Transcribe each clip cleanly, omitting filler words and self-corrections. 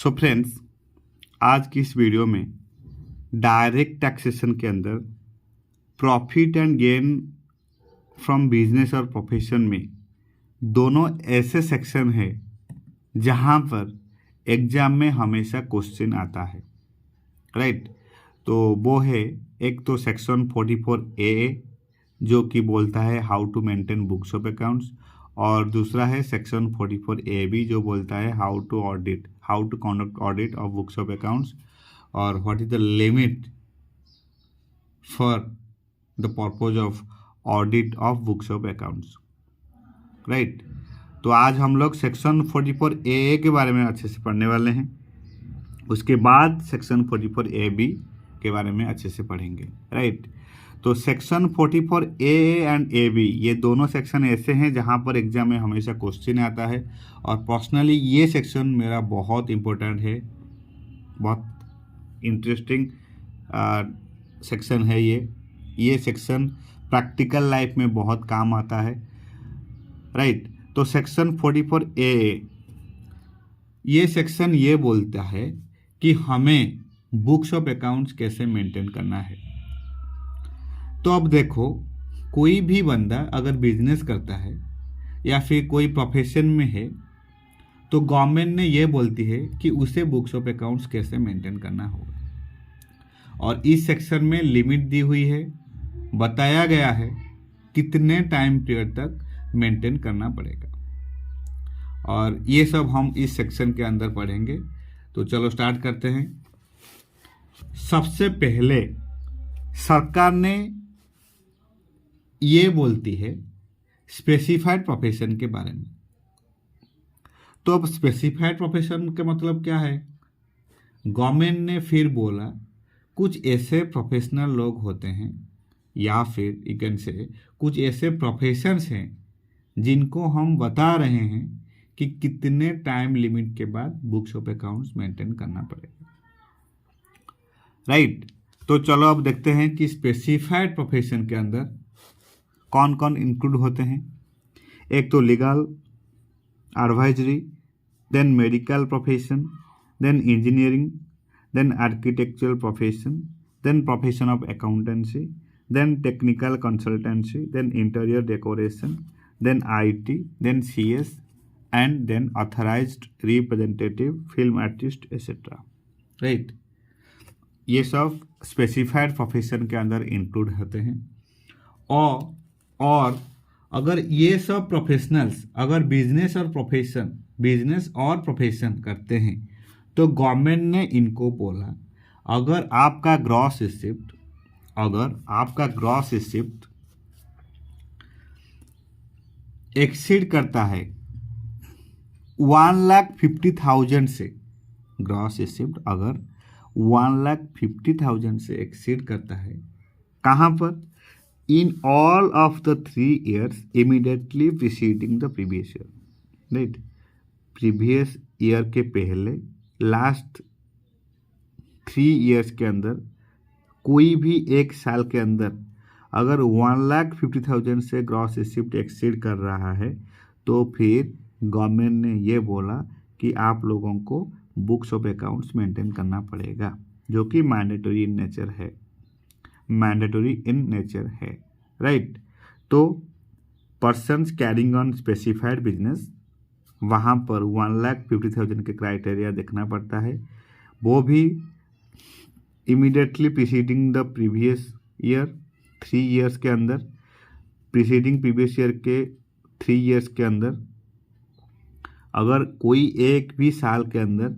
So friends, आज की इस वीडियो में डायरेक्ट टैक्सेशन के अंदर profit and gain from business और प्रोफेशन में दोनों ऐसे सेक्शन है जहां पर एग्जाम में हमेशा क्वेश्चन आता है, राइट। तो वो है, एक तो सेक्शन 44A जो कि बोलता है how to maintain books of accounts, और दूसरा है सेक्शन 44AB जो बोलता है how to conduct audit of books of accounts और what is the limit for the purpose of audit of books of accounts, right. तो आज हम लोग सेक्शन 44AA के बारे में अच्छे से पढ़ने वाले हैं, उसके बाद सेक्शन 44AB के बारे में अच्छे से पढ़ेंगे, राइट। तो सेक्शन 44A एंड AB ये दोनों सेक्शन ऐसे हैं जहां पर एग्जाम में हमेशा क्वेश्चन आता है, और पर्सनली ये सेक्शन मेरा बहुत इम्पोर्टेंट है, बहुत इंटरेस्टिंग सेक्शन है ये सेक्शन प्रैक्टिकल लाइफ में बहुत काम आता है, राइट। तो सेक्शन 44AA ये सेक्शन ये बोलता है कि हमें बुक्स ऑफ अकाउंट्स कैसे मेंटेन करना है। तो अब देखो, कोई भी बंदा अगर बिजनेस करता है या फिर कोई प्रोफेशन में है तो गवर्नमेंट ने ये बोलती है कि उसे बुक्स ऑफ अकाउंट्स कैसे मेंटेन करना होगा, और इस सेक्शन में लिमिट दी हुई है, बताया गया है कितने टाइम पीरियड तक मेंटेन करना पड़ेगा, और ये सब हम इस सेक्शन के अंदर पढ़ेंगे। तो चलो स्टार्ट करते हैं। सबसे पहले सरकार ने ये बोलती है स्पेसिफाइड प्रोफेशन के बारे में। तो अब स्पेसिफाइड प्रोफेशन का मतलब क्या है? गवर्नमेंट ने फिर बोला कुछ ऐसे प्रोफेशनल लोग होते हैं या फिर यू कैन से कुछ ऐसे प्रोफेशंस हैं जिनको हम बता रहे हैं कि कितने टाइम लिमिट के बाद बुक्स ऑफ अकाउंट्स मेंटेन करना पड़ेगा, राइट। तो चलो अब देखते हैं कि स्पेसिफाइड प्रोफेशन के अंदर कौन कौन इंक्लूड होते हैं। एक तो legal, advisory, then medical profession, then engineering, then architectural profession, then profession of accountancy, then technical consultancy, then interior decoration, then IT, then CS, and then authorised representative, film artist etcetera, right. ये सब specified profession के अंदर include होते हैं। और अगर ये सब प्रोफेशनल्स अगर बिजनेस और प्रोफेशन करते हैं तो गवर्नमेंट ने इनको बोला अगर आपका ग्रॉस रिसिप्ट एक्सीड करता है 1,50,000 से, ग्रॉस रिसिप्ट अगर 1,50,000 से एक्सीड करता है, कहाँ पर? In all of the 3 years immediately preceding the previous year, right. Previous year के पहले लास्ट 3 years के अंदर कोई भी एक साल के अंदर अगर 1,50,000 से ग्रॉस रिसिप्ट एक्सीड कर रहा है तो फिर गवर्नमेंट ने ये बोला कि आप लोगों को बुक्स ऑफ अकाउंट्स मेंटेन करना पड़ेगा, जो कि मैंडेटरी इन नेचर है, राइट। तो persons carrying on specified business, वहाँ पर 1,50,000 के क्राइटेरिया देखना पड़ता है, वो भी immediately preceding the previous year 3 years के अंदर, प्रीसीडिंग प्रीवियस ईयर के 3 years के अंदर अगर कोई एक भी साल के अंदर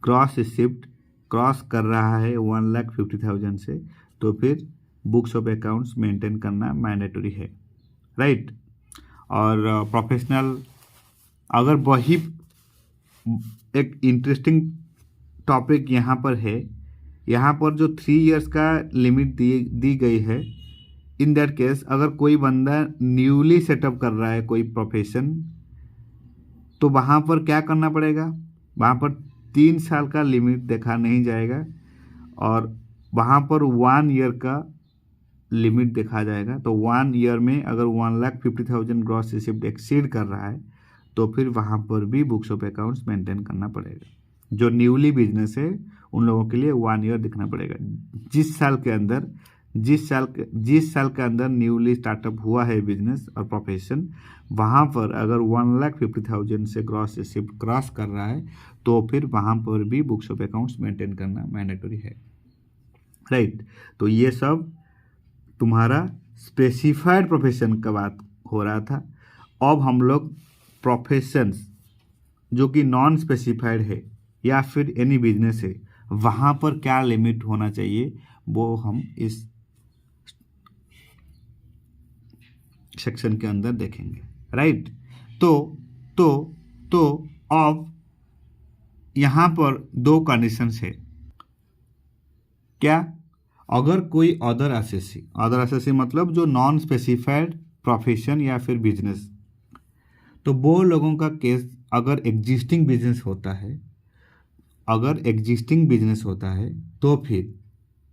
ग्रॉस रिसिप्ट क्रॉस कर रहा है 1,50,000 से तो फिर बुक्स ऑफ अकाउंट्स मेंटेन करना मैंडेटरी है, राइट। और प्रोफेशनल अगर वही एक इंटरेस्टिंग टॉपिक यहाँ पर है, यहाँ पर जो 3 years का लिमिट दी गई है, इन दैट केस अगर कोई बंदा न्यूली सेटअप कर रहा है कोई प्रोफेशन तो वहाँ पर क्या करना पड़ेगा? वहाँ पर 3 साल का लिमिट देखा नहीं जाएगा और वहाँ पर 1 year का लिमिट देखा जाएगा। तो 1 year में अगर 1,50,000 ग्रॉस रिसिप्ट एक्सीड कर रहा है तो फिर वहाँ पर भी बुक्स ऑफ अकाउंट्स मेंटेन करना पड़ेगा, जो न्यूली बिजनेस है उन लोगों के लिए 1 ईयर दिखना पड़ेगा। जिस साल के अंदर न्यूली स्टार्टअप हुआ है बिजनेस और प्रोफेशन, वहाँ पर अगर 1,50,000 से ग्रॉस रिसीप्ट क्रॉस कर रहा है तो फिर वहाँ पर भी बुक्स ऑफ अकाउंट्स मेंटेन करना मैंडेटरी है, राइट। तो ये सब तुम्हारा स्पेसिफाइड प्रोफेशन का बात हो रहा था। अब हम लोग प्रोफेशंस जो कि नॉन स्पेसिफाइड है या फिर एनी बिजनेस है, वहाँ पर क्या लिमिट होना चाहिए वो हम इस सेक्शन के अंदर देखेंगे, राइट। तो अब यहाँ पर 2 कंडीशंस है। क्या? अगर कोई अदर एसएससी मतलब जो नॉन स्पेसिफाइड प्रोफेशन या फिर बिजनेस, तो वो लोगों का केस अगर एग्जिस्टिंग बिजनेस होता है तो फिर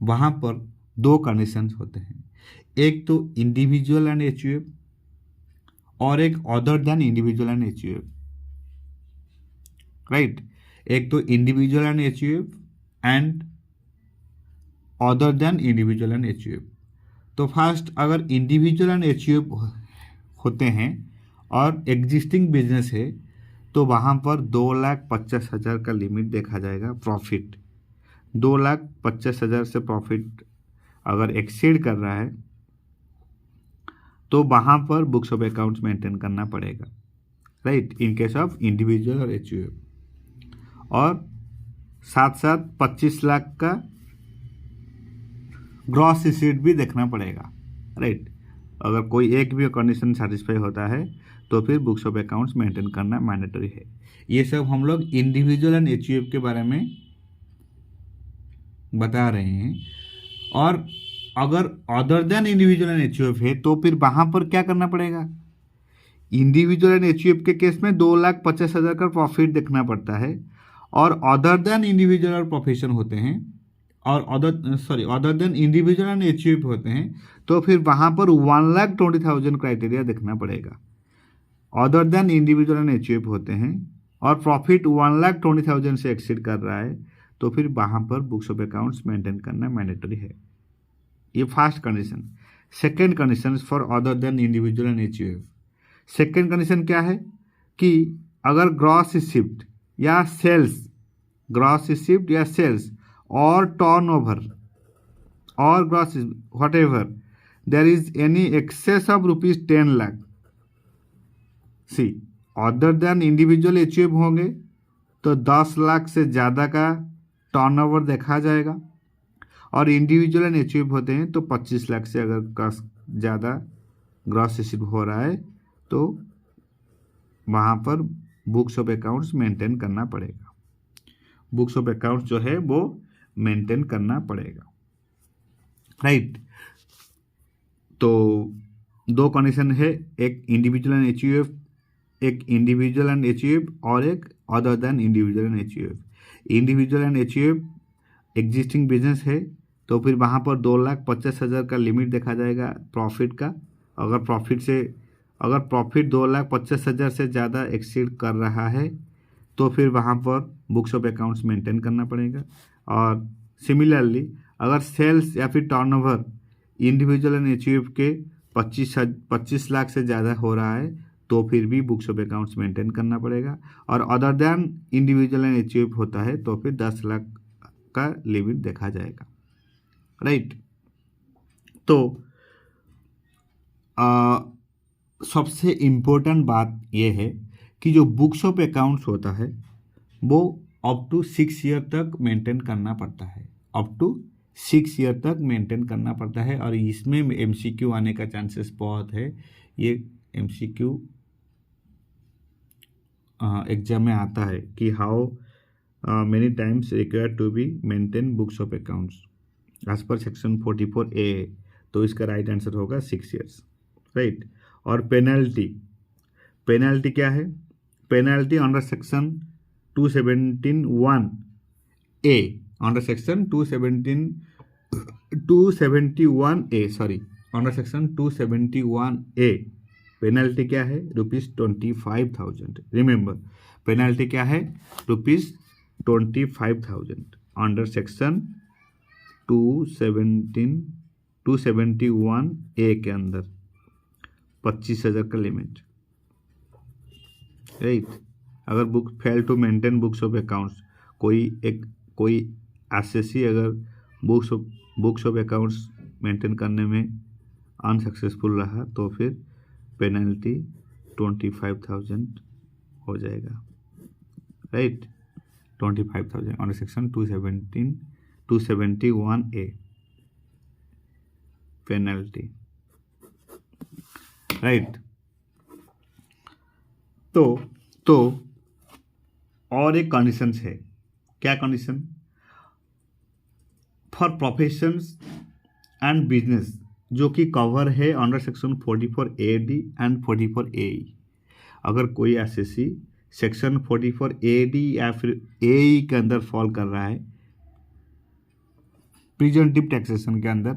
वहाँ पर 2 कंडीशंस होते हैं। एक तो इंडिविजुअल एंड एचयूएफ और एक other than individual and HUF, right. एक तो individual and HUF and other than individual and HUF. तो फर्स्ट अगर इंडिविजुअल एंड एचयूएफ होते हैं और एग्जिस्टिंग बिजनेस है तो वहाँ पर 2,50,000 का लिमिट देखा जाएगा प्रॉफिट। 2,50,000 से प्रॉफिट अगर एक्सीड कर रहा है तो वहाँ पर बुक्स ऑफ अकाउंट्स मेंटेन करना पड़ेगा, right, in case of individual और एचयूएफ। और साथ साथ 25 लाख का ग्रॉस रिसीट भी देखना पड़ेगा, राइट। अगर कोई एक भी कंडीशन सेटिस्फाई होता है तो फिर बुक्स ऑफ अकाउंट्स मेंटेन करना मैंडेटरी है। ये सब हम लोग इंडिविजुअल एंड एचयूएफ के बारे में बता रहे हैं। और अगर other than individual and HUF है तो फिर वहाँ पर क्या करना पड़ेगा? इंडिविजुअल एंड एचयूएफ के केस में 2,50,000 का प्रॉफिट देखना पड़ता है, और अदर देन इंडिविजुअल और प्रोफेशन होते हैं और other than individual and HUF होते हैं तो फिर वहाँ पर 1,20,000 क्राइटेरिया देखना पड़ेगा। Other than individual and HUF होते हैं और प्रॉफिट 1,20,000 से एक्सीड कर रहा है तो फिर वहाँ पर बुक्स ऑफ अकाउंट्स मेंटेन करना मैंडेटरी है। ये first condition. Second condition for other than individual and HUF. Second condition क्या है कि अगर ग्रॉस रिसीप्ट या सेल्स और टर्नओवर और gross whatever there is any excess of ₹10 lakh, see other than individual HUF होंगे तो 10 लाख से ज़्यादा का टर्नओवर देखा जाएगा, और इंडिविजुअल एंड एचयूएफ होते हैं तो 25 लाख से अगर ज़्यादा ग्रॉस रिसीप्ट हो रहा है तो वहाँ पर बुक्स ऑफ अकाउंट्स मेंटेन करना पड़ेगा। बुक्स ऑफ अकाउंट्स जो है वो मेंटेन करना पड़ेगा, राइट। तो 2 कंडीशन है, एक इंडिविजुअल एंड एचयूएफ और एक other than individual and HUF. Individual and HUF existing business है तो फिर वहाँ पर 2,50,000 का लिमिट देखा जाएगा प्रॉफिट का। अगर प्रॉफिट 2,50,000 से ज़्यादा एक्सीड कर रहा है तो फिर वहाँ पर बुक्स ऑफ अकाउंट्स मेंटेन करना पड़ेगा। और सिमिलरली अगर सेल्स या फिर टर्नओवर इंडिविजुअल एंड एचयूएफ के 25 लाख से ज़्यादा हो रहा है तो फिर भी बुक्स ऑफ अकाउंट्स मेंटेन करना पड़ेगा। और other than individual and HUF होता है तो फिर 10 लाख का लिमिट देखा जाएगा, राइट। तो सबसे इम्पोर्टेंट बात यह है कि जो बुक्स ऑफ अकाउंट्स होता है वो अप टू 6 ईयर तक मेंटेन करना पड़ता है, और इसमें एमसीक्यू आने का चांसेस बहुत है। ये एमसीक्यू एग्जाम में आता है कि how many times required to be maintain books of accounts as per section 44A, तो इसका राइट आंसर होगा 6 ईयर्स, राइट। और पेनल्टी क्या है? Penalty under section 271A, under section 271A penalty क्या है? ₹25,000। रिमेंबर, पेनल्टी क्या है? 25,000 अंडर सेक्शन 271A के अंदर 25,000 का लिमिट, राइट। अगर book fail to maintain books of accounts, कोई एसएससी अगर बुक्स ऑफ अकाउंट्स मेंटेन करने में अनसक्सेसफुल रहा तो फिर पेनल्टी 25,000 हो जाएगा, right. 25,000 under section 271A penalty, right. तो और एक कंडीशंस है। क्या condition? For professions and business, जो कि कवर है under section 44AD and 44AE। अगर कोई एसएससी सेक्शन 44AD या फिर AE के अंदर फॉल कर रहा है प्रिजेंटिव टैक्सेशन के अंदर,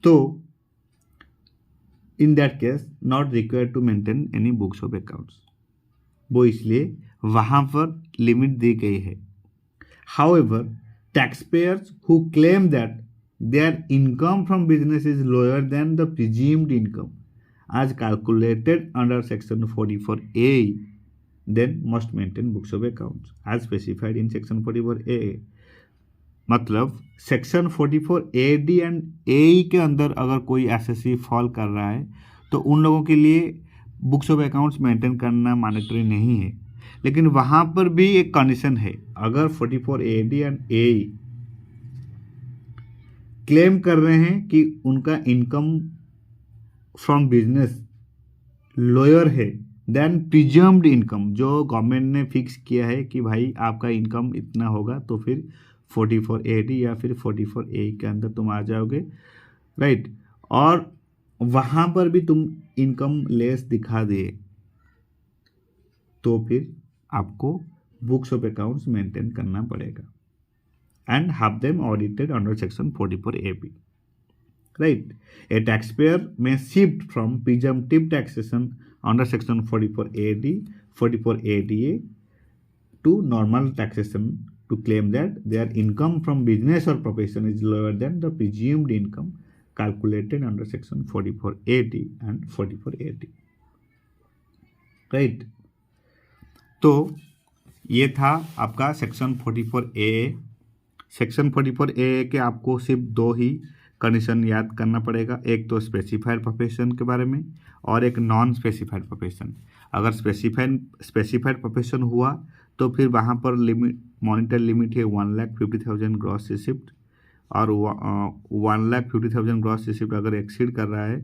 तो in that case not required to maintain any books of accounts. वो इसलिए वहाँ पर लिमिट दी गई है। However taxpayers who claim that their income from business is lower than the presumed income as calculated under section 44A, then must maintain books of accounts as specified in section 44A। मतलब section 44AD and AE के अंदर अगर कोई SSC fall कर रहा है तो उन लोगों के लिए बुक्स ऑफ अकाउंट्स मेंटेन करना मैंडेटरी नहीं है। लेकिन वहाँ पर भी एक कंडीशन है। अगर 44AD एंड AE क्लेम कर रहे हैं कि उनका इनकम फ्रॉम बिजनेस लोअर है देन प्रिजम्ड इनकम, जो गवर्नमेंट ने फिक्स किया है कि भाई आपका इनकम इतना होगा, तो फिर 44AD या फिर 44A के अंदर तुम आ जाओगे, राइट। और वहाँ पर भी तुम इनकम लेस दिखा दिए तो फिर आपको बुक्स ऑफ अकाउंट्स मेंटेन करना पड़ेगा and have them audited under section 44AB, right। A taxpayer may shift from presumptive taxation under section 44AD 44ADA to normal taxation to claim that their income from business or profession is lower than the presumed income calculated under section 44AD and 44AD, right। तो ये था आपका section 44A। Section 44A के आपको सिर्फ दो ही condition याद करना पड़ेगा, एक तो स्पेसिफाइड प्रोफेशन के बारे में और एक नॉन स्पेसिफाइड प्रोफेशन। अगर स्पेसिफाइड प्रोफेशन हुआ तो फिर वहाँ पर लिमिट मॉनिटर लिमिट है 1,50,000 ग्रॉस रिसिप्ट, और 1,50,000 ग्रॉस रिसिप्ट अगर एक्सीड कर रहा है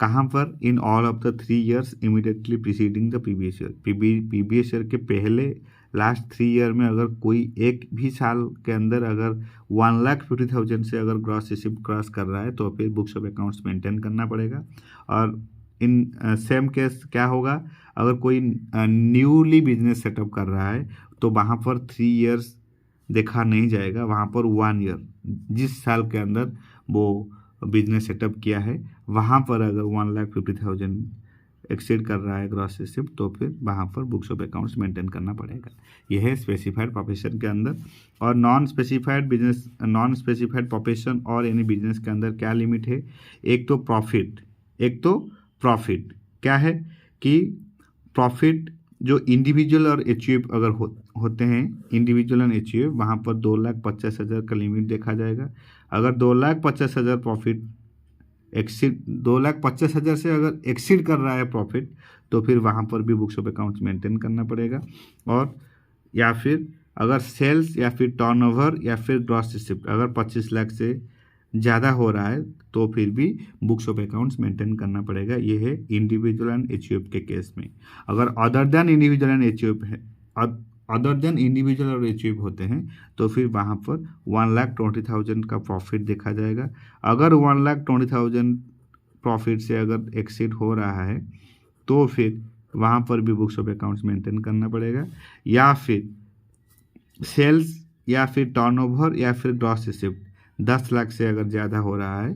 कहाँ पर, in all of the 3 years immediately preceding the previous year. Previous year के पहले लास्ट 3 year में अगर कोई एक भी साल के अंदर अगर 1,50,000 से अगर ग्रॉस रिसिप्ट क्रॉस कर रहा है तो फिर बुक्स ऑफ अकाउंट्स मेंटेन करना पड़ेगा। और इन सेम केस क्या होगा, अगर कोई न्यूली बिजनेस सेटअप कर रहा है तो वहाँ पर 3 years देखा नहीं जाएगा, वहाँ पर 1 year जिस साल के अंदर वो बिजनेस सेटअप किया है वहाँ पर अगर 1,50,000 एक्सीड कर रहा है ग्रॉस रिसिप्ट तो फिर वहाँ पर बुक्स ऑफ अकाउंट्स मेंटेन करना पड़ेगा। यह है स्पेसिफाइड प्रोफेशन के अंदर। और नॉन स्पेसिफाइड प्रोफेशन और एनी बिजनेस के अंदर क्या लिमिट है, एक तो प्रॉफिट क्या है कि प्रॉफिट जो इंडिविजुअल और एचयूएफ अगर होते हैं, इंडिविजुअल एंड एचयूएफ, वहाँ पर 2,50,000 का लिमिट देखा जाएगा। अगर 2,50,000 प्रॉफिट एक्सीड 2,50,000 से अगर एक्सीड कर रहा है प्रॉफिट तो फिर वहाँ पर भी बुक्स ऑफ अकाउंट्स मेंटेन करना पड़ेगा। और या फिर अगर सेल्स या फिर टर्नओवर या फिर ग्रॉस रिसिप्ट अगर 25 लाख से ज़्यादा हो रहा है तो फिर भी बुक्स ऑफ अकाउंट्स मेंटेन करना पड़ेगा। ये है इंडिविजुअल एंड एचयूएफ के केस में। अगर other than individual and HUF है, अदर देन इंडिविजुअल और एचयूएफ होते हैं तो फिर वहाँ पर 1,20,000 का प्रॉफिट देखा जाएगा। अगर 1,20,000 प्रॉफिट से अगर एक्सीड हो रहा है तो फिर वहाँ पर भी बुक्स ऑफ अकाउंट्स मेंटेन करना पड़ेगा। या फिर सेल्स या फिर टर्नओवर या फिर ग्रॉस रिसिप्ट 10 लाख से अगर ज़्यादा हो रहा है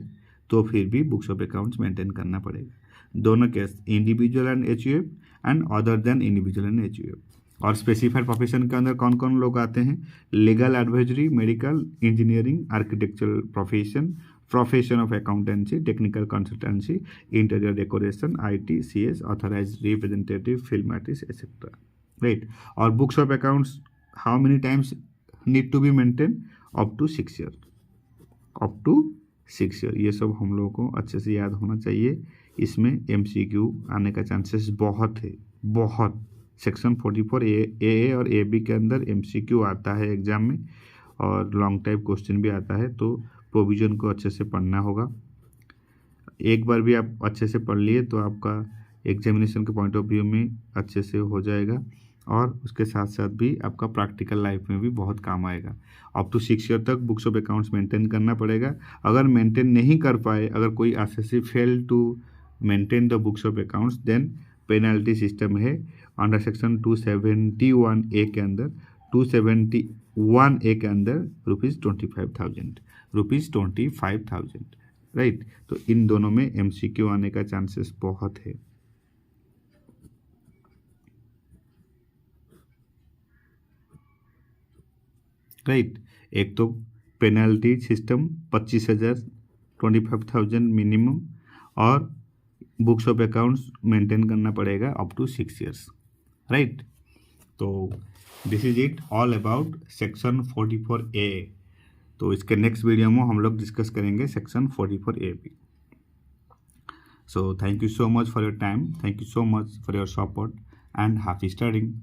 तो फिर भी बुक्स ऑफ अकाउंट्स मेंटेन करना पड़ेगा। दोनों case individual and HUF and other than individual and HUF. और स्पेसिफाइड प्रोफेशन के अंदर कौन कौन लोग आते हैं? Legal advisory, medical, engineering, architectural profession, profession of accountancy, technical consultancy, interior decoration, IT, CS, authorise representative, film artist etcetera, right. और books of accounts how many times need to be maintain? Up to 6 year, up to 6 year. ये सब हम लोगों को अच्छे से याद होना चाहिए। इसमें MCQ आने का चांसेस बहुत है, बहुत। सेक्शन 44 ए और AB के अंदर MCQ आता है एग्जाम में, और लॉन्ग टाइप क्वेश्चन भी आता है, तो प्रोविजन को अच्छे से पढ़ना होगा। एक बार भी आप अच्छे से पढ़ लिए तो आपका एग्जामिनेशन के पॉइंट ऑफ व्यू में अच्छे से हो जाएगा, और उसके साथ साथ भी आपका प्रैक्टिकल लाइफ में भी बहुत काम आएगा। अप टू 6 ईयर तक बुक्स ऑफ अकाउंट्स मेंटेन करना पड़ेगा। अगर मेंटेन नहीं कर पाए, अगर कोई SSC fail to maintain the books of accounts, then penalty system है अंडर सेक्शन 271A के अंदर, 271A के अंदर ₹25,000, राइट। तो इन दोनों में MCQ आने का चांसेस बहुत है, राइट। एक तो पेनल्टी सिस्टम 25,000, 25,000 मिनिमम, और बुक्स ऑफ अकाउंट्स मेंटेन करना पड़ेगा अप टू 6 ईयर्स, राइट। तो this is it all about section 44A। तो इसके नेक्स्ट वीडियो में हम लोग डिस्कस करेंगे सेक्शन 44A भी। So thank you so much for your time, thank you so much for your support, and happy studying.